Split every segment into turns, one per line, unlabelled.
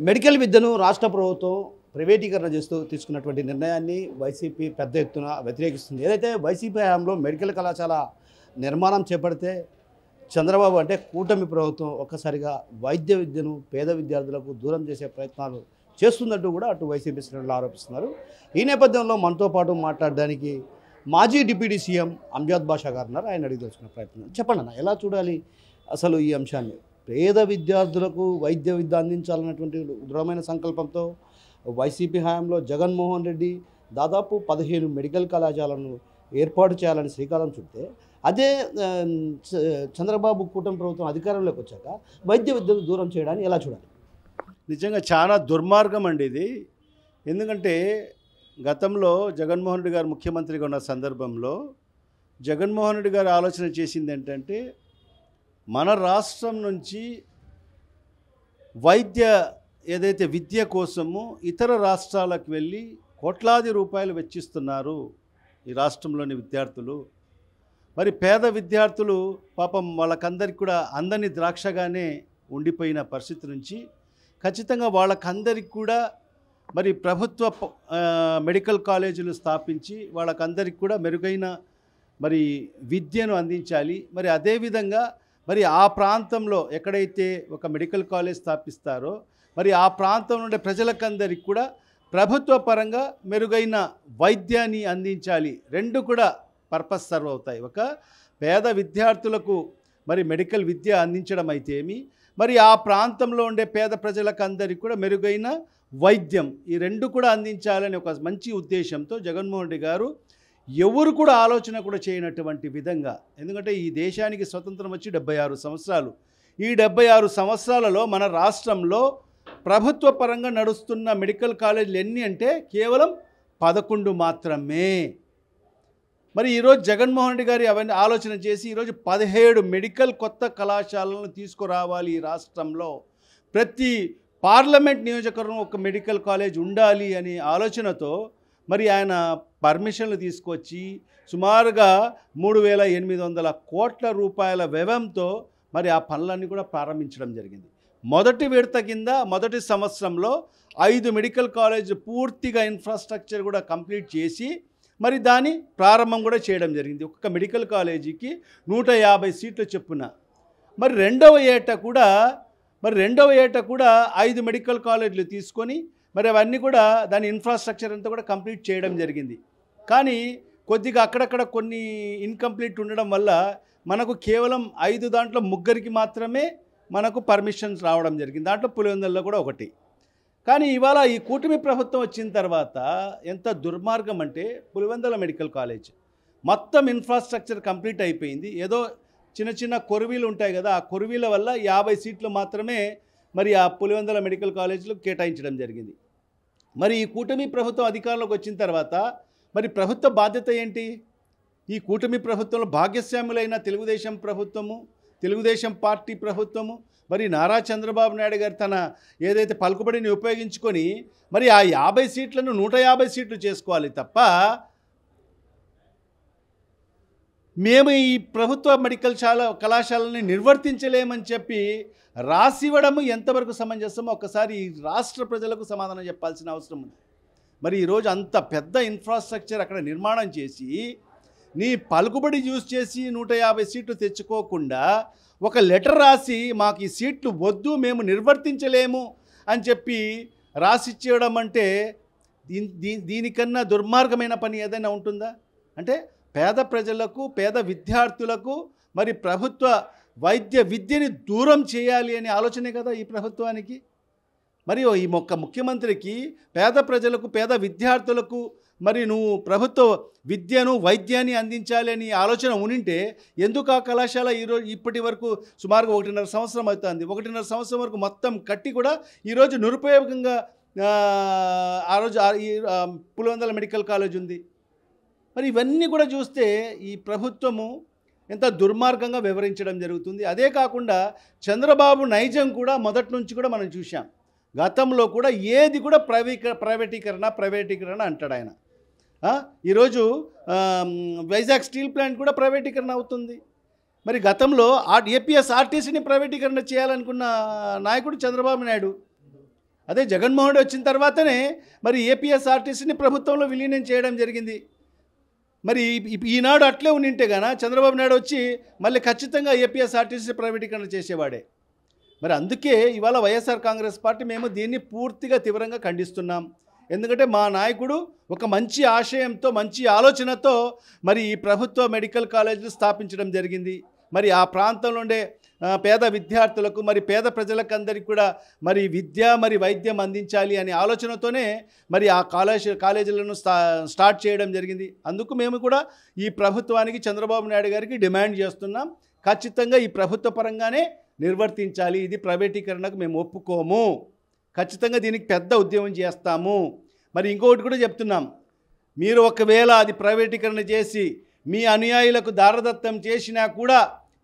Medical విద్యను రాష్ట్ర ప్రభుత్వం ప్రైవేటీకరణ చేస్తూ తీసుకున్నటువంటి నిర్ణయాన్ని వైసీపీ పెద్ద ఎత్తున వ్యతిరేకిస్తుంది. ఏదైతే వైసీపీ హయాంలో మెడికల్ కళాశాల నిర్మాణం చేపడితే చంద్రబాబు అంటే కూటమి ప్రభుత్వం ఒక్కసారిగా వైద్య విద్యను పేద విద్యార్థులకు దూరం చేసే ప్రయత్నాలు చేస్తుందంటూ కూడా అటు వైసీపీ శ్రేణులు ఆరోపిస్తున్నారు. ఈ నేపథ్యంలో మనతో పాటు మాట్లాడడానికి మాజీ డిప్యూటీ సీఎం అంజద్ బాషా గారు ఉన్నారు. ఆయన అడిగి తెలుసుకునే ప్రయత్నం. చెప్పండి అన్న, ఎలా చూడాలి అసలు ఈ అంశాన్ని? పేద విద్యార్థులకు వైద్య విద్య అందించాలన్నటువంటి దృఢమైన సంకల్పంతో వైసీపీ హయాంలో జగన్మోహన్ రెడ్డి దాదాపు 15 మెడికల్ కళాశాలను ఏర్పాటు చేయాలని శ్రీకారం చుడితే, అదే చంద్రబాబు కూటమి ప్రభుత్వం అధికారంలోకి వచ్చాక వైద్య విద్యను దూరం చేయడాన్ని ఎలా చూడాలి?
నిజంగా చాలా దుర్మార్గం అండి ఇది. ఎందుకంటే గతంలో జగన్మోహన్ రెడ్డి గారు ముఖ్యమంత్రిగా ఉన్న సందర్భంలో జగన్మోహన్ రెడ్డి గారు ఆలోచన చేసింది ఏంటంటే, మన రాష్ట్రం నుంచి ఏదైతే విద్య కోసము ఇతర రాష్ట్రాలకు వెళ్ళి కోట్లాది రూపాయలు వెచ్చిస్తున్నారు ఈ రాష్ట్రంలోని విద్యార్థులు. మరి పేద విద్యార్థులు పాపం వాళ్ళకందరికి కూడా అందని ద్రాక్షగానే ఉండిపోయిన పరిస్థితి నుంచి ఖచ్చితంగా వాళ్ళకందరికి కూడా మరి ప్రభుత్వ మెడికల్ కాలేజీలు స్థాపించి వాళ్ళకందరికి కూడా మెరుగైన మరి విద్యను అందించాలి. మరి అదేవిధంగా మరి ఆ ప్రాంతంలో ఎక్కడైతే ఒక మెడికల్ కాలేజ్ స్థాపిస్తారో మరి ఆ ప్రాంతం నుండి ప్రజలకందరికి కూడా ప్రభుత్వ పరంగా మెరుగైన వైద్యాన్ని అందించాలి. రెండు కూడా పర్పస్ సర్వ్ అవుతాయి. ఒక పేద విద్యార్థులకు మరి మెడికల్ విద్య అందించడం అయితేమి, మరి ఆ ప్రాంతంలో ఉండే పేద ప్రజలకందరికి కూడా మెరుగైన వైద్యం, ఈ రెండు కూడా అందించాలని ఒక మంచి ఉద్దేశంతో జగన్మోహన్ రెడ్డి గారు ఎవరు కూడా ఆలోచన కూడా చేయనటువంటి విధంగా, ఎందుకంటే ఈ దేశానికి స్వతంత్రం వచ్చి 76 సంవత్సరాలు. ఈ 76 సంవత్సరాలలో మన రాష్ట్రంలో ప్రభుత్వ పరంగా నడుస్తున్న మెడికల్ కాలేజీలు ఎన్ని అంటే కేవలం 11 మాత్రమే. మరి ఈరోజు జగన్మోహన్ రెడ్డి గారు అవన్నీ ఆలోచన చేసి ఈరోజు 17 మెడికల్ కొత్త కళాశాలను తీసుకురావాలి. ఈ రాష్ట్రంలో ప్రతి పార్లమెంట్ నియోజకవర్గం ఒక మెడికల్ కాలేజ్ ఉండాలి అనే ఆలోచనతో మరి ఆయన పర్మిషన్లు తీసుకొచ్చి సుమారుగా 3,800 కోట్ల రూపాయల వ్యయంతో మరి ఆ పనులన్నీ కూడా ప్రారంభించడం జరిగింది. మొదటి విడత కింద మొదటి సంవత్సరంలో 5 మెడికల్ కాలేజ్ పూర్తిగా ఇన్ఫ్రాస్ట్రక్చర్ కూడా కంప్లీట్ చేసి మరి దాని ప్రారంభం కూడా చేయడం జరిగింది. ఒక్కొక్క మెడికల్ కాలేజీకి 150 సీట్లు చొప్పున. మరి రెండవ ఏట కూడా 5 మెడికల్ కాలేజీలు తీసుకొని మరి అవన్నీ కూడా దాని ఇన్ఫ్రాస్ట్రక్చర్ అంతా కూడా కంప్లీట్ చేయడం జరిగింది. కానీ కొద్దిగా అక్కడక్కడ కొన్ని ఇన్కంప్లీట్ ఉండడం వల్ల మనకు కేవలం 5 దాంట్లో 3 మాత్రమే మనకు పర్మిషన్స్ రావడం జరిగింది. దాంట్లో పులివెందులలో కూడా ఒకటి. కానీ ఇవాళ ఈ కూటమి ప్రభుత్వం వచ్చిన తర్వాత ఎంత దుర్మార్గం అంటే, పులివెందుల మెడికల్ కాలేజ్ మొత్తం ఇన్ఫ్రాస్ట్రక్చర్ కంప్లీట్ అయిపోయింది. ఏదో చిన్న చిన్న కొరువీలు ఉంటాయి కదా, ఆ కొరువీల వల్ల 50 సీట్లు మాత్రమే మరి ఆ పులివెందుల మెడికల్ కాలేజీలో కేటాయించడం జరిగింది. మరి ఈ కూటమి ప్రభుత్వం అధికారంలోకి వచ్చిన తర్వాత మరి ప్రభుత్వ బాధ్యత ఏంటి? ఈ కూటమి ప్రభుత్వంలో భాగస్వాములైన తెలుగుదేశం ప్రభుత్వము, తెలుగుదేశం పార్టీ ప్రభుత్వము, మరి నారా చంద్రబాబు నాయుడు గారు తన ఏదైతే పలుకుబడిని ఉపయోగించుకొని మరి ఆ 50 సీట్లను 150 సీట్లు చేసుకోవాలి తప్ప, మేము ఈ ప్రభుత్వ మెడికల్ కళాశాలని నిర్వర్తించలేమని చెప్పి రాసివ్వడము ఎంతవరకు సమంజసమో ఒక్కసారి ఈ రాష్ట్ర ప్రజలకు సమాధానం చెప్పాల్సిన అవసరం ఉంది. మరి ఈరోజు అంత పెద్ద ఇన్ఫ్రాస్ట్రక్చర్ అక్కడ నిర్మాణం చేసి నీ పలుకుబడి యూజ్ చేసి 150 సీట్లు తెచ్చుకోకుండా ఒక లెటర్ రాసి మాకు ఈ సీట్లు వద్దు, మేము నిర్వర్తించలేము అని చెప్పి రాసిచ్చేయడం అంటే దీనికన్నా దుర్మార్గమైన పని ఏదైనా ఉంటుందా? అంటే పేద ప్రజలకు, పేద విద్యార్థులకు మరి ప్రభుత్వ వైద్య విద్యని దూరం చేయాలి అనే ఆలోచనే కదా ఈ ప్రభుత్వానికి. మరి ఈ ముఖ్యమంత్రికి పేద ప్రజలకు, పేద విద్యార్థులకు మరి నువ్వు ప్రభుత్వ విద్యను, వైద్యాన్ని అందించాలి అని ఆలోచన ఉనింటే ఎందుకు ఆ కళాశాల ఇప్పటి వరకు సుమారుగా 1.5 సంవత్సరం అవుతుంది. 1.5 సంవత్సరం వరకు మొత్తం కట్టి కూడా ఈరోజు నిరుపయోగంగా ఆ రోజు ఈ పులివెందుల మెడికల్ కాలేజ్ ఉంది. మరి ఇవన్నీ కూడా చూస్తే ఈ ప్రభుత్వము ఎంత దుర్మార్గంగా వివరించడం జరుగుతుంది. అదే కాకుండా చంద్రబాబు నైజం కూడా మొదటి నుంచి కూడా మనం చూసాం. గతంలో కూడా ఏది కూడా ప్రైవేటీకరణ అంటాడు ఆయన. ఈరోజు వైజాగ్ స్టీల్ ప్లాంట్ కూడా ప్రైవేటీకరణ అవుతుంది. మరి గతంలో ఏపీఎస్ఆర్టీసీని ప్రైవేటీకరణ చేయాలనుకున్న నాయకుడు చంద్రబాబు నాయుడు. అదే జగన్మోహన్ రెడ్డి వచ్చిన తర్వాతనే మరి ఏపీఎస్ఆర్టీసీని ప్రభుత్వంలో విలీనం చేయడం జరిగింది. మరి ఈనాడు అట్లే ఉండింటే గాన చంద్రబాబు నాయుడు వచ్చి మళ్ళీ ఖచ్చితంగా ఏపీఎస్ఆర్టీసీ ప్రైవేటీకరణ చేసేవాడే. మరి అందుకే ఇవాళ వైఎస్ఆర్ కాంగ్రెస్ పార్టీ మేము దీన్ని పూర్తిగా తీవ్రంగా ఖండిస్తున్నాం. ఎందుకంటే మా నాయకుడు ఒక మంచి ఆశయంతో మంచి ఆలోచనతో మరి ఈ ప్రభుత్వ మెడికల్ కాలేజీలు స్థాపించడం జరిగింది. మరి ఆ ప్రాంతంలో ఉండే పేద విద్యార్థులకు మరి పేద ప్రజలకు అందరికీ కూడా మరి విద్య మరి వైద్యం అందించాలి అనే ఆలోచనతోనే మరి ఆ కాలేజీలను స్టార్ట్ చేయడం జరిగింది. అందుకు మేము కూడా ఈ ప్రభుత్వానికి చంద్రబాబు నాయుడు గారికి డిమాండ్ చేస్తున్నాం, ఖచ్చితంగా ఈ ప్రభుత్వ పరంగానే నిర్వర్తించాలి, ఇది ప్రైవేటీకరణకు మేము ఒప్పుకోము, ఖచ్చితంగా దీనికి పెద్ద ఉద్యమం చేస్తాము. మరి ఇంకొకటి కూడా చెప్తున్నాం, మీరు ఒకవేళ అది ప్రైవేటీకరణ చేసి మీ అనుయాయులకు దారదత్తం చేసినా కూడా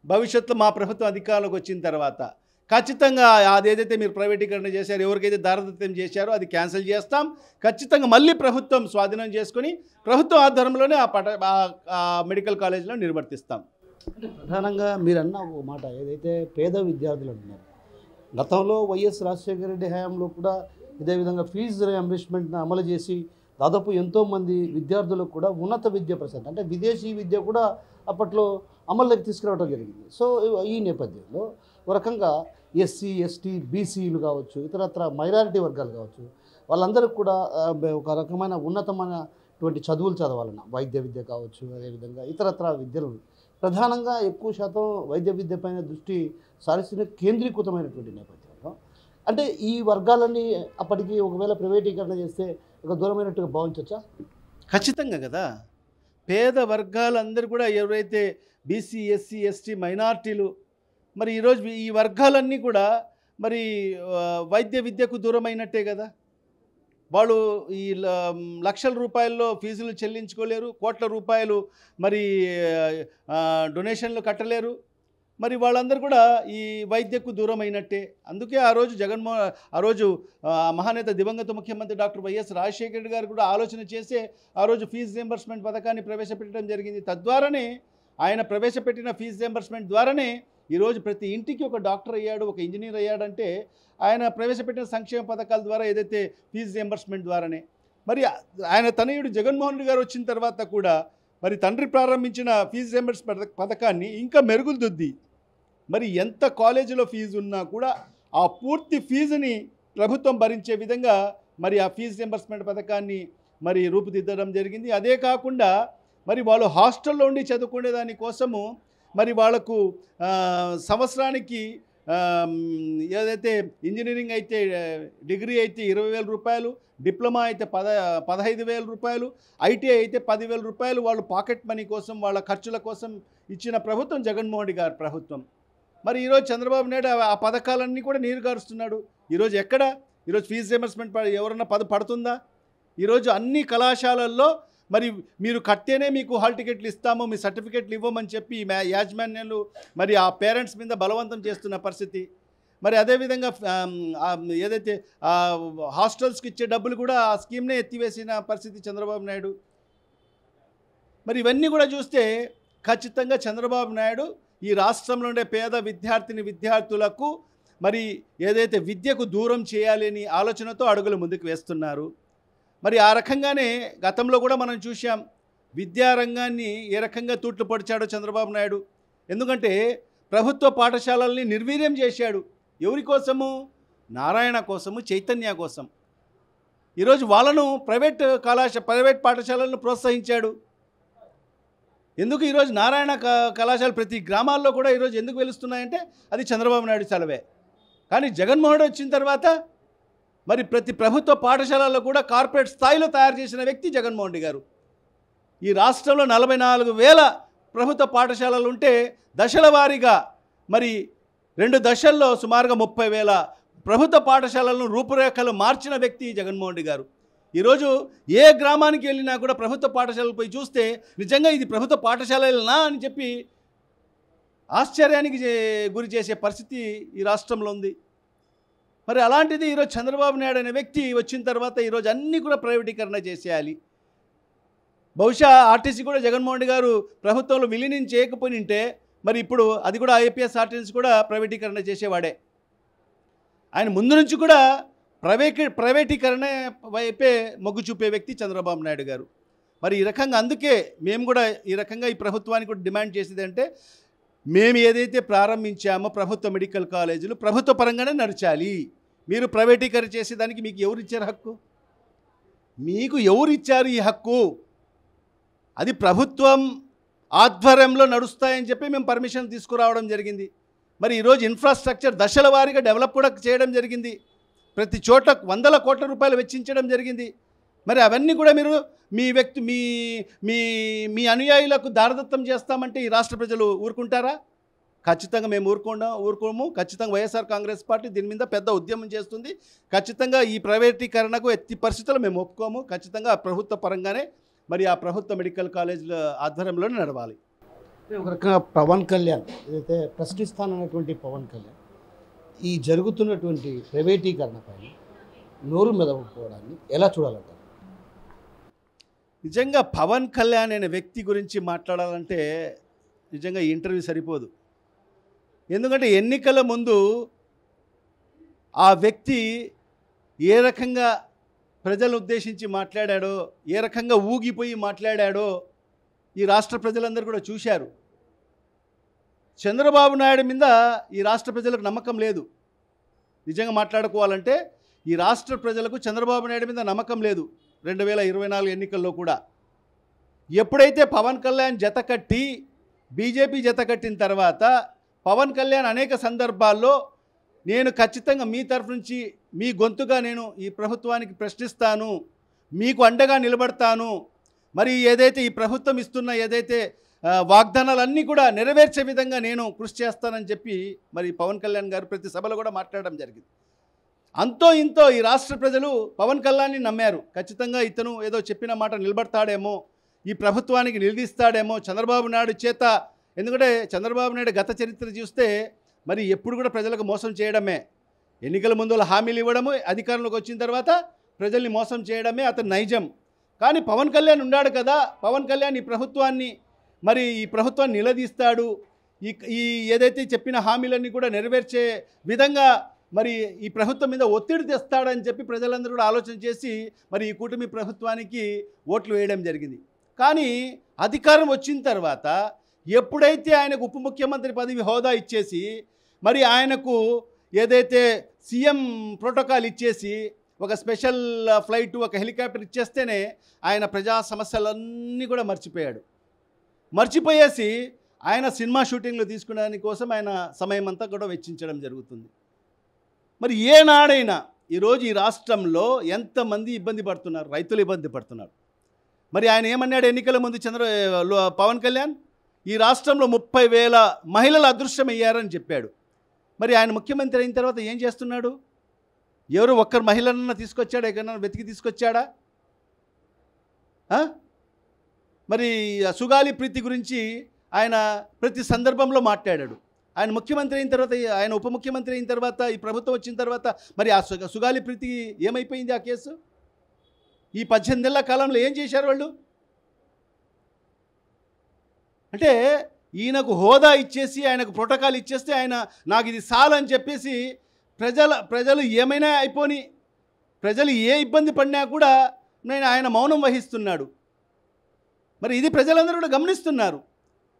భవిష్యత్తులో మా ప్రభుత్వం అధికారంలోకి వచ్చిన తర్వాత ఖచ్చితంగా అదేదైతే మీరు ప్రైవేటీకరణ చేశారో, ఎవరికైతే దారదత్తం చేశారో అది క్యాన్సిల్ చేస్తాం. ఖచ్చితంగా మళ్ళీ ప్రభుత్వం స్వాధీనం చేసుకొని ప్రభుత్వం ఆధ్వర్యంలోనే ఆ మెడికల్ కాలేజీలో నిర్వర్తిస్తాం.
అంటే ప్రధానంగా మీరు అన్న ఒక మాట ఏదైతే పేద విద్యార్థులు అంటున్నారు, గతంలో వైఎస్ రాజశేఖర రెడ్డి హయాంలో కూడా ఇదే విధంగా ఫీజు రియంబర్స్మెంట్ని అమలు చేసి దాదాపు ఎంతోమంది విద్యార్థులకు కూడా ఉన్నత విద్య ప్రసాదం అంటే విదేశీ విద్య కూడా అప్పట్లో అమల్లోకి తీసుకురావడం జరిగింది. సో ఈ నేపథ్యంలో ఒక రకంగా ఎస్సీ ఎస్టీ బీసీలు కావచ్చు, ఇతరత్ర మైనారిటీ వర్గాలు కావచ్చు, వాళ్ళందరికీ కూడా ఒక రకమైన ఉన్నతమైనటువంటి చదువులు చదవాలన్న వైద్య విద్య కావచ్చు, అదేవిధంగా ఇతరత్ర విద్యలు ప్రధానంగా ఎక్కువ శాతం వైద్య విద్య పైన దృష్టి సారిస్తున్న కేంద్రీకృతమైనటువంటి నేపథ్యంలో అంటే ఈ వర్గాలన్నీ అప్పటికి ఒకవేళ ప్రైవేటీకరణ చేస్తే ఒక దూరమైనట్టుగా భావించవచ్చా?
ఖచ్చితంగా కదా. పేద వర్గాలందరూ కూడా ఎవరైతే బీసీ ఎస్సీ ఎస్టీ మైనార్టీలు మరి ఈరోజు ఈ వర్గాలన్నీ కూడా మరి వైద్య విద్యకు దూరమైనట్టే కదా. వాళ్ళు ఈ లక్షల రూపాయల్లో ఫీజులు చెల్లించుకోలేరు, కోట్ల రూపాయలు మరి డొనేషన్లు కట్టలేరు. మరి వాళ్ళందరూ కూడా ఈ వైద్యకు దూరం అయినట్టే. అందుకే ఆ రోజు మహానేత దివంగత ముఖ్యమంత్రి డాక్టర్ వైఎస్ రాజశేఖర రెడ్డి గారు కూడా ఆలోచన చేసే ఆ రోజు ఫీజు రియంబర్స్మెంట్ పథకాన్ని ప్రవేశపెట్టడం జరిగింది. తద్వారానే ఆయన ప్రవేశపెట్టిన ఫీజు రియంబర్స్మెంట్ ద్వారానే ఈరోజు ప్రతి ఇంటికి ఒక డాక్టర్ అయ్యాడు, ఒక ఇంజనీర్ అయ్యాడంటే ఆయన ప్రవేశపెట్టిన సంక్షేమ పథకాల ద్వారా ఏదైతే ఫీజు రియంబర్స్మెంట్ ద్వారానే. మరి ఆయన తనయుడు జగన్మోహన్ రెడ్డి గారు వచ్చిన తర్వాత కూడా మరి తండ్రి ప్రారంభించిన ఫీజు రియంబర్స్మెంట్ పథకాన్ని ఇంకా మెరుగుదిద్ది మరి ఎంత కాలేజీలో ఫీజు ఉన్నా కూడా ఆ పూర్తి ఫీజుని ప్రభుత్వం భరించే విధంగా మరి ఆ ఫీజు రియంబర్స్మెంట్ పథకాన్ని మరి రూపుదిద్దడం జరిగింది. అదే కాకుండా మరి వాళ్ళు హాస్టల్లో ఉండి చదువుకునే దానికోసము మరి వాళ్లకు సంవత్సరానికి ఏదైతే ఇంజనీరింగ్ అయితే డిగ్రీ అయితే 20,000 రూపాయలు, డిప్లొమా అయితే 15,000 రూపాయలు, ఐటీఐ అయితే 10,000 రూపాయలు వాళ్ళు పాకెట్ మనీ కోసం వాళ్ళ ఖర్చుల కోసం ఇచ్చిన ప్రభుత్వం జగన్మోహన్ రెడ్డి గారి ప్రభుత్వం. మరి ఈరోజు చంద్రబాబు నాయుడు ఆ పథకాలన్నీ కూడా నీరుగారుస్తున్నాడు. ఈరోజు ఎక్కడ ఈరోజు ఫీజు రియంబర్స్మెంట్ ఎవరన్నా పడుతుందా? ఈరోజు అన్ని కళాశాలల్లో మరి మీరు కట్టేనే మీకు హాల్ టికెట్లు ఇస్తాము, మీ సర్టిఫికెట్లు ఇవ్వమని చెప్పి యాజమాన్యాలు మరి ఆ పేరెంట్స్ మీద బలవంతం చేస్తున్న పరిస్థితి. మరి అదేవిధంగా ఏదైతే హాస్టల్స్కి ఇచ్చే డబ్బులు కూడా ఆ స్కీమ్నే ఎత్తివేసిన పరిస్థితి చంద్రబాబు నాయుడు. మరి ఇవన్నీ కూడా చూస్తే ఖచ్చితంగా చంద్రబాబు నాయుడు ఈ రాష్ట్రంలో ఉండే పేద విద్యార్థులకు మరి ఏదైతే విద్యకు దూరం చేయాలి అని ఆలోచనతో అడుగులు ముందుకు వేస్తున్నారు. మరి ఆ రకంగానే గతంలో కూడా మనం చూసాం విద్యారంగాన్ని ఏ రకంగా తూట్లు పొడిచాడో చంద్రబాబు నాయుడు. ఎందుకంటే ప్రభుత్వ పాఠశాలల్ని నిర్వీర్యం చేశాడు. ఎవరి కోసము? నారాయణ కోసము, చైతన్య కోసం. ఈరోజు వాళ్ళను ప్రైవేట్ పాఠశాలలను ప్రోత్సహించాడు. ఎందుకు ఈరోజు నారాయణ కళాశాల ప్రతి గ్రామాల్లో కూడా ఈరోజు ఎందుకు వెలుస్తున్నాయంటే అది చంద్రబాబు నాయుడు చలవే. కానీ జగన్మోహన్ రెడ్డి వచ్చిన తర్వాత మరి ప్రతి ప్రభుత్వ పాఠశాలలో కూడా కార్పొరేట్ స్థాయిలో తయారు చేసిన వ్యక్తి జగన్మోహన్ రెడ్డి గారు. ఈ రాష్ట్రంలో 44,000 ప్రభుత్వ పాఠశాలలు ఉంటే దశల వారీగా మరి 2 దశల్లో సుమారుగా 30,000 ప్రభుత్వ పాఠశాలలను రూపురేఖలు మార్చిన వ్యక్తి జగన్మోహన్ రెడ్డి గారు. ఈరోజు ఏ గ్రామానికి వెళ్ళినా కూడా ప్రభుత్వ పాఠశాలపై చూస్తే నిజంగా ఇది ప్రభుత్వ పాఠశాలనా అని చెప్పి ఆశ్చర్యానికి గురి చేసే పరిస్థితి ఈ రాష్ట్రంలో ఉంది. మరి అలాంటిది ఈరోజు చంద్రబాబు నాయుడు అనే వ్యక్తి వచ్చిన తర్వాత ఈరోజు అన్నీ కూడా ప్రైవేటీకరణ చేసేయాలి. బహుశా ఆర్టీసీ కూడా జగన్మోహన్ రెడ్డి గారు ప్రభుత్వంలో విలీనం చేయకపోయింటే మరి ఇప్పుడు అది కూడా ఐపీఎస్ ఆర్టీసీ కూడా ప్రైవేటీకరణ చేసేవాడే. ఆయన ముందు నుంచి కూడా ప్రైవేటీకరణ వైపే మొగ్గు చూపే వ్యక్తి చంద్రబాబు నాయుడు గారు. మరి ఈ రకంగా అందుకే మేము కూడా ఈ రకంగా ఈ ప్రభుత్వానికి కూడా డిమాండ్ చేసేది అంటే, మేము ఏదైతే ప్రారంభించామో ప్రభుత్వ మెడికల్ కాలేజీలు ప్రభుత్వ పరంగానే నడచాలి. మీరు ప్రైవేటీకరణ చేసేదానికి మీకు ఎవరు ఇచ్చారు హక్కు? మీకు ఎవరు ఇచ్చారు ఈ హక్కు? అది ప్రభుత్వం ఆధ్వర్యంలో నడుస్తాయని చెప్పి మేము పర్మిషన్ తీసుకురావడం జరిగింది. మరి ఈరోజు ఇన్ఫ్రాస్ట్రక్చర్ దశల వారీగా డెవలప్ కూడా చేయడం జరిగింది. ప్రతి చోట 100 కోట్ల రూపాయలు వెచ్చించడం జరిగింది. మరి అవన్నీ కూడా మీరు మీ మీ అనుయాయులకు దారదత్తం చేస్తామంటే ఈ రాష్ట్ర ప్రజలు ఊరుకుంటారా? ఖచ్చితంగా మేము ఊరుకోము. ఖచ్చితంగా వైఎస్ఆర్ కాంగ్రెస్ పార్టీ దీని మీద పెద్ద ఉద్యమం చేస్తుంది. ఖచ్చితంగా ఈ ప్రైవేటీకరణకు ఎత్తి పరిస్థితుల్లో మేము ఒప్పుకోము. ఖచ్చితంగా ప్రభుత్వ పరంగానే మరి ఆ ప్రభుత్వ మెడికల్ కాలేజీల ఆధ్వర్యంలోనే నడవాలి.
ఒక రకంగా పవన్ కళ్యాణ్ ఏదైతే ప్రశ్నిస్తానన్నటువంటి పవన్ కళ్యాణ్ ఈ జరుగుతున్నటువంటి ప్రైవేటీకరణ పైన నోరు మెదవకపోవడాన్ని ఎలా చూడాలంటారు?
నిజంగా పవన్ కళ్యాణ్ అనే వ్యక్తి గురించి మాట్లాడాలంటే నిజంగా ఈ ఇంటర్వ్యూ సరిపోదు. ఎందుకంటే ఎన్నికల ముందు ఆ వ్యక్తి ఏ రకంగా ప్రజలను ఉద్దేశించి మాట్లాడాడో, ఏ రకంగా ఊగిపోయి మాట్లాడాడో ఈ రాష్ట్ర ప్రజలందరూ కూడా చూశారు. చంద్రబాబు నాయుడు మీద ఈ రాష్ట్ర ప్రజలకు నమ్మకం లేదు. నిజంగా మాట్లాడుకోవాలంటే ఈ రాష్ట్ర ప్రజలకు చంద్రబాబు నాయుడు మీద నమ్మకం లేదు. 2024 ఎన్నికల్లో కూడా ఎప్పుడైతే పవన్ కళ్యాణ్ జతకట్టి బీజేపీ జతకట్టిన తర్వాత పవన్ కళ్యాణ్ అనేక సందర్భాల్లో నేను ఖచ్చితంగా మీ తరఫు నుంచి మీ గొంతుగా నేను ఈ ప్రభుత్వానికి ప్రశ్నిస్తాను, మీకు అండగా నిలబడతాను, మరి ఏదైతే ఈ ప్రభుత్వం ఇస్తున్న ఏదైతే వాగ్దానాలన్నీ కూడా నెరవేర్చే విధంగా నేను కృషి చేస్తానని చెప్పి మరి పవన్ కళ్యాణ్ గారు ప్రతి సభలో కూడా మాట్లాడడం జరిగింది. అంతో ఇంతో ఈ రాష్ట్ర ప్రజలు పవన్ కళ్యాణ్ని నమ్మారు. ఖచ్చితంగా ఇతను ఏదో చెప్పిన మాట నిలబడతాడేమో, ఈ ప్రభుత్వానికి నిలదీస్తాడేమో చంద్రబాబు నాయుడు చేత. ఎందుకంటే చంద్రబాబు నాయుడు గత చరిత్ర చూస్తే మరి ఎప్పుడు కూడా ప్రజలకు మోసం చేయడమే, ఎన్నికల ముందు హామీలు ఇవ్వడము, అధికారంలోకి వచ్చిన తర్వాత ప్రజల్ని మోసం చేయడమే అతని నైజం. కానీ పవన్ కళ్యాణ్ ఉన్నాడు కదా, పవన్ కళ్యాణ్ ఈ ప్రభుత్వాన్ని నిలదీస్తాడు, ఈ ఏదైతే చెప్పిన హామీలన్నీ కూడా నెరవేర్చే విధంగా మరి ఈ ప్రభుత్వం మీద ఒత్తిడి తెస్తాడని చెప్పి ప్రజలందరూ కూడా ఆలోచన చేసి మరి ఈ కూటమి ప్రభుత్వానికి ఓట్లు వేయడం జరిగింది. కానీ అధికారం వచ్చిన తర్వాత ఎప్పుడైతే ఆయనకు ఉప ముఖ్యమంత్రి పదవి హోదా ఇచ్చేసి మరి ఆయనకు ఏదైతే సీఎం ప్రోటోకాల్ ఇచ్చేసి ఒక స్పెషల్ ఫ్లైట్, ఒక హెలికాప్టర్ ఇచ్చేస్తేనే ఆయన ప్రజా సమస్యలన్నీ కూడా మర్చిపోయేసి ఆయన సినిమా షూటింగ్లు తీసుకునే కోసం ఆయన సమయం అంతా కూడా వెచ్చించడం జరుగుతుంది. మరి ఏనాడైనా ఈరోజు ఈ రాష్ట్రంలో ఎంతమంది ఇబ్బంది పడుతున్నారు, రైతులు ఇబ్బంది పడుతున్నారు. మరి ఆయన ఏమన్నాడు ఎన్నికల ముందు పవన్ కళ్యాణ్? ఈ రాష్ట్రంలో 30,000 మహిళలు అదృశ్యమయ్యారని చెప్పాడు. మరి ఆయన ముఖ్యమంత్రి అయిన తర్వాత ఏం చేస్తున్నాడు? ఎవరు ఒక్కరు మహిళలన్నా తీసుకొచ్చాడా? ఎక్కడన్నా వెతికి తీసుకొచ్చాడా? మరి సుగాలి ప్రీతి గురించి ఆయన ప్రతి సందర్భంలో మాట్లాడాడు. ఆయన ముఖ్యమంత్రి అయిన తర్వాత, ఆయన ఉప ముఖ్యమంత్రి అయిన తర్వాత, ఈ ప్రభుత్వం వచ్చిన తర్వాత మరి ఆ సుగాలి ప్రీతి ఏమైపోయింది ఆ కేసు? ఈ 18 ఏళ్ల కాలంలో ఏం చేశారు వాళ్ళు? అంటే ఈయనకు హోదా ఇచ్చేసి ఆయనకు ప్రోటోకాల్ ఇచ్చేస్తే ఆయన నాకు ఇది చాలని చెప్పేసి ప్రజలు ఏమైనా అయిపోని, ప్రజలు ఏ ఇబ్బంది పడినా కూడా ఆయన మౌనం వహిస్తున్నాడు. మరి ఇది ప్రజలందరూ కూడా గమనిస్తున్నారు.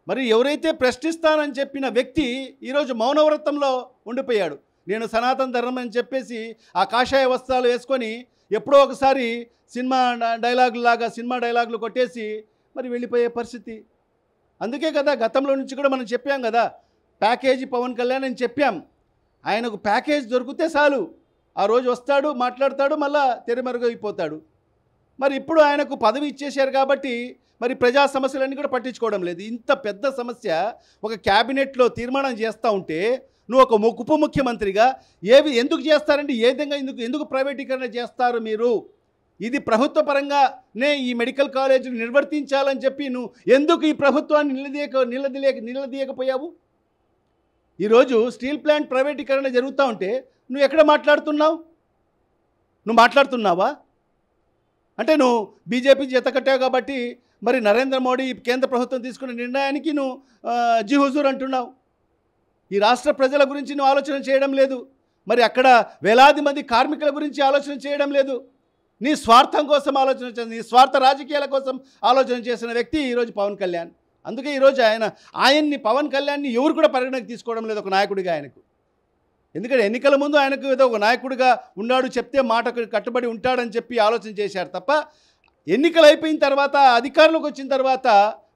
మరి ఎవరైతే ప్రశ్నిస్తానని చెప్పిన వ్యక్తి ఈరోజు మౌనవ్రతంలో ఉండిపోయాడు. నేను సనాతన ధర్మం అని చెప్పేసి ఆ కాషాయ వస్త్రాలు వేసుకొని ఎప్పుడో ఒకసారి సినిమా డైలాగులు కొట్టేసి మరి వెళ్ళిపోయే పరిస్థితి. అందుకే కదా గతంలో నుంచి కూడా మనం చెప్పాం కదా, ప్యాకేజీ పవన్ కళ్యాణ్ అని చెప్పాం. ఆయనకు ప్యాకేజ్ దొరికితే చాలు, ఆ రోజు వస్తాడు, మాట్లాడతాడు, మళ్ళా తెరమరుగైపోతాడు. మరి ఇప్పుడు ఆయనకు పదవి ఇచ్చేశారు కాబట్టి మరి ప్రజా సమస్యలన్నీ కూడా పట్టించుకోవడం లేదు. ఇంత పెద్ద సమస్య ఒక క్యాబినెట్లో తీర్మానం చేస్తూ ఉంటే నువ్వు ఒక ఉప ముఖ్యమంత్రిగా ఎందుకు చేస్తారంటే ఏ విధంగా ఎందుకు ప్రైవేటీకరణ చేస్తారు మీరు? ఇది ప్రభుత్వ పరంగానే ఈ మెడికల్ కాలేజీని నిర్వర్తించాలని చెప్పి నువ్వు ఎందుకు ఈ ప్రభుత్వాన్ని నిలదీయకపోయావు? ఈరోజు స్టీల్ ప్లాంట్ ప్రైవేటీకరణ జరుగుతూ ఉంటే నువ్వు ఎక్కడ మాట్లాడుతున్నావు? నువ్వు మాట్లాడుతున్నావా? అంటే నువ్వు బీజేపీ జతకట్టావు కాబట్టి మరి నరేంద్ర మోడీ కేంద్ర ప్రభుత్వం తీసుకున్న నిర్ణయానికి నువ్వు జీ హుజూర్ అంటున్నావు. ఈ రాష్ట్ర ప్రజల గురించి నువ్వు ఆలోచన చేయడం లేదు. మరి అక్కడ వేలాది మంది కార్మికుల గురించి ఆలోచన చేయడం లేదు. నీ స్వార్థం కోసం ఆలోచన చేసిన, నీ స్వార్థ రాజకీయాల కోసం ఆలోచన చేసిన వ్యక్తి ఈరోజు పవన్ కళ్యాణ్. అందుకే ఈరోజు ఆయన్ని పవన్ కళ్యాణ్ని ఎవరు కూడా పరిగణనకు తీసుకోవడం లేదు ఒక నాయకుడిగా ఆయనకు. ఎందుకంటే ఎన్నికల ముందు ఆయనకు ఏదో ఒక నాయకుడిగా ఉన్నాడు, చెప్తే మాటకు కట్టుబడి ఉంటాడని చెప్పి ఆలోచన చేశారు తప్ప, ఎన్నికలు అయిపోయిన తర్వాత అధికారంలోకి వచ్చిన తర్వాత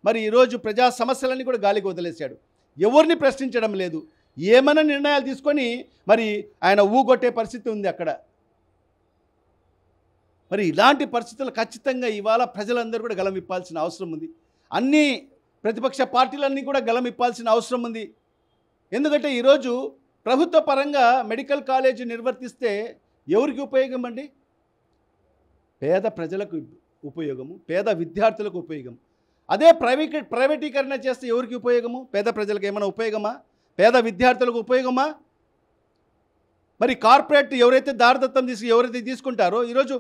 మరి ఈరోజు ప్రజా సమస్యలన్నీ కూడా గాలికి వదిలేశాడు. ఎవరిని ప్రశ్నించడం లేదు. ఏమైనా నిర్ణయాలు తీసుకొని మరి ఆయన ఊగొట్టే పరిస్థితి ఉంది అక్కడ. మరి ఇలాంటి పరిస్థితులు ఖచ్చితంగా ఇవాళ ప్రజలందరూ కూడా గలం ఇప్పాల్సిన అవసరం ఉంది. అన్ని ప్రతిపక్ష పార్టీలన్నీ కూడా గలం ఇప్పాల్సిన అవసరం ఉంది. ఎందుకంటే ఈరోజు ప్రభుత్వ పరంగా మెడికల్ కాలేజీ నిర్వర్తిస్తే ఎవరికి ఉపయోగం అండి? పేద ప్రజలకు ఉపయోగము, పేద విద్యార్థులకు ఉపయోగం. అదే ప్రైవేటీకరణ చేస్తే ఎవరికి ఉపయోగము? పేద ప్రజలకు ఏమైనా ఉపయోగమా? పేద విద్యార్థులకు ఉపయోగమా? మరి కార్పొరేట్ ఎవరైతే దారదత్తం ఎవరైతే తీసుకుంటారో ఈరోజు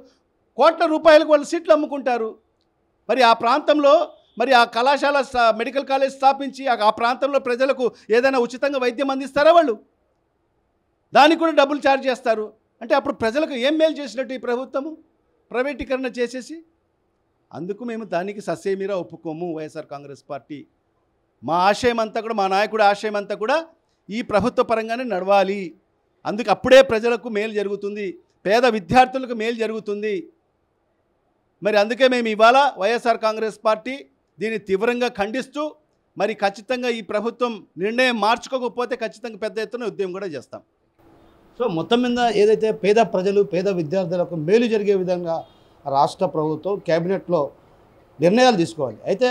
కోట్ల రూపాయలకు వాళ్ళు సీట్లు అమ్ముకుంటారు. మరి ఆ ప్రాంతంలో మరి ఆ కళాశాల మెడికల్ కాలేజ్ స్థాపించి ఆ ప్రాంతంలో ప్రజలకు ఏదైనా ఉచితంగా వైద్యం అందిస్తారా? వాళ్ళు దానికి కూడా డబ్బులు ఛార్జ్ చేస్తారు. అంటే అప్పుడు ప్రజలకు ఏం మేలు చేసినట్టు ఈ ప్రభుత్వము ప్రైవేటీకరణ చేసేసి? అందుకు మేము దానికి ససేమిరా ఒప్పుకోము. వైఎస్ఆర్ కాంగ్రెస్ పార్టీ మా ఆశయం అంతా కూడా, మా నాయకుడి ఆశయం అంతా కూడా ఈ ప్రభుత్వ పరంగానే నడవాలి. అందుకు అప్పుడే ప్రజలకు మేలు జరుగుతుంది, పేద విద్యార్థులకు మేలు జరుగుతుంది. మరి అందుకే మేము ఇవాళ వైఎస్ఆర్ కాంగ్రెస్ పార్టీ దీన్ని తీవ్రంగా ఖండిస్తూ మరి ఖచ్చితంగా ఈ ప్రభుత్వం నిర్ణయం మార్చుకోకపోతే ఖచ్చితంగా పెద్ద ఎత్తున ఉద్యమం కూడా చేస్తాం.
సో మొత్తం మీద ఏదైతే పేద ప్రజలు, పేద విద్యార్థులకు మేలు జరిగే విధంగా రాష్ట్ర ప్రభుత్వం కేబినెట్లో నిర్ణయాలు తీసుకోవాలి. అయితే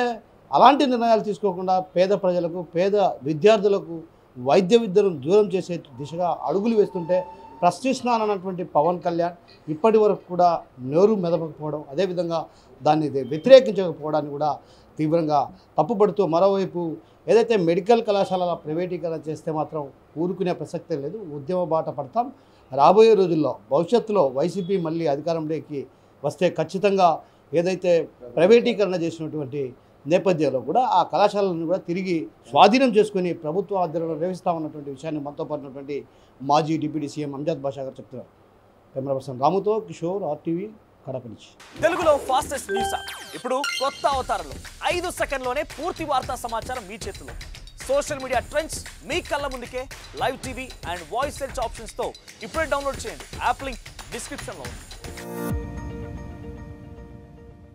అలాంటి నిర్ణయాలు తీసుకోకుండా పేద ప్రజలకు, పేద విద్యార్థులకు వైద్య విద్యను దూరం చేసే దిశగా అడుగులు వేస్తుంటే ప్రశ్నిస్తున్నానన్నటువంటి పవన్ కళ్యాణ్ ఇప్పటి వరకు కూడా నోరు మెదపకపోవడం, అదేవిధంగా దాన్ని వ్యతిరేకించకపోవడాన్ని కూడా తీవ్రంగా తప్పుపడుతూ, మరోవైపు ఏదైతే మెడికల్ కళాశాలల ప్రైవేటీకరణ చేస్తే మాత్రం ఊరుకునే ప్రసక్తే లేదు, ఉద్యమ బాట పడతాం. రాబోయే రోజుల్లో భవిష్యత్తులో వైసీపీ మళ్ళీ అధికారంలోకి వస్తే ఖచ్చితంగా ఏదైతే ప్రైవేటీకరణ చేసినటువంటి నేపథ్యంలో కూడా ఆ కళాశాలను కూడా తిరిగి స్వాధీనం చేసుకుని ప్రభుత్వ ఆధ్వర్యంలో నిర్వహిస్తామన్నటువంటి విషయాన్ని మనతో పాటున్నటువంటి మాజీ డిప్యూటీ సీఎం అంజద్ బాషా గారు చెప్తున్నారు. కెమెరా పర్సన్ రాముతో కిషోర్, RTV, కడప నుంచి.
తెలుగులో ఫాస్టెస్ట్ న్యూస్ ఇప్పుడు కొత్త అవతారంలో 5 సెకండ్లోనే పూర్తి వార్తా సమాచారం మీ చేతిలో. సోషల్ మీడియా ట్రెండ్స్ మీ కళ్ళ ముందుకే live TV and voice search options తో ఇప్పుడే డౌన్లోడ్ చేయండి. యాప్ లింక్ డిస్క్రిప్షన్లో ఉంది.